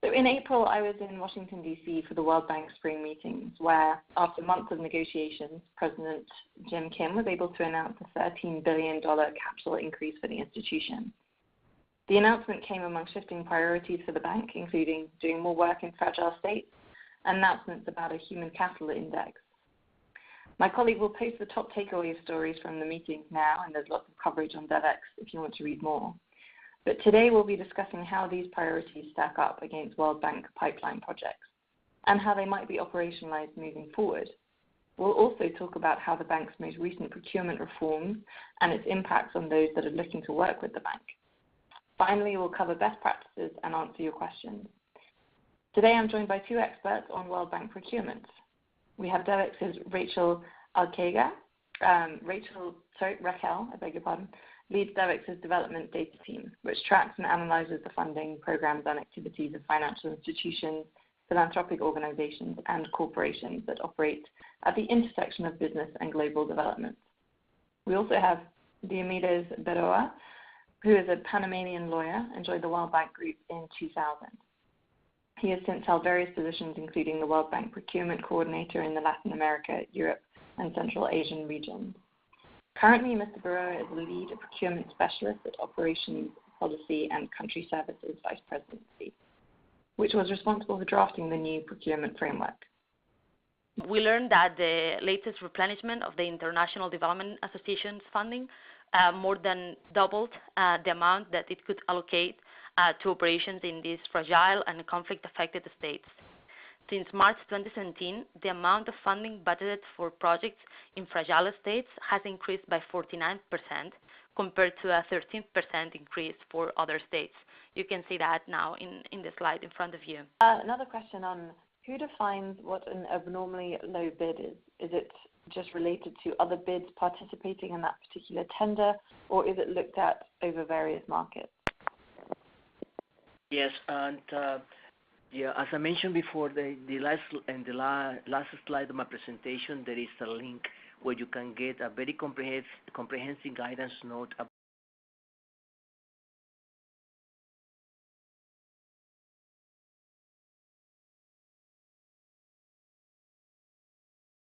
So in April, I was in Washington, D.C. for the World Bank Spring Meetings, where after months of negotiations, President Jim Kim was able to announce a $13 billion capital increase for the institution. The announcement came among shifting priorities for the bank, including doing more work in fragile states and announcements about a human capital index. My colleague will post the top takeaway stories from the meetings now, and there's lots of coverage on Devex if you want to read more. But today we'll be discussing how these priorities stack up against World Bank pipeline projects and how they might be operationalized moving forward. We'll also talk about how the bank's most recent procurement reforms and its impacts on those that are looking to work with the bank. Finally, we'll cover best practices and answer your questions. Today I'm joined by two experts on World Bank procurement. We have Devex's Raquel Alquega. Raquel, I beg your pardon, leads Devex's development data team, which tracks and analyzes the funding, programs, and activities of financial institutions, philanthropic organizations, and corporations that operate at the intersection of business and global development. We also have Diomedes Berroa, who is a Panamanian lawyer and joined the World Bank Group in 2000. He has since held various positions, including the World Bank Procurement Coordinator in the Latin America, Europe, and Central Asian regions. Currently, Mr. Berroa is the lead procurement specialist at Operations, Policy, and Country Services Vice Presidency, which was responsible for drafting the new procurement framework. We learned that the latest replenishment of the International Development Association's funding more than doubled the amount that it could allocate to operations in these fragile and conflict-affected states. Since March 2017, the amount of funding budgeted for projects in fragile states has increased by 49% compared to a 13% increase for other states. You can see that now in the slide in front of you. Another question on who defines what an abnormally low bid is? Is it just related to other bids participating in that particular tender, or is it looked at over various markets? Yes, and yeah, as I mentioned before, the last slide of my presentation, there is a link where you can get a very comprehensive guidance note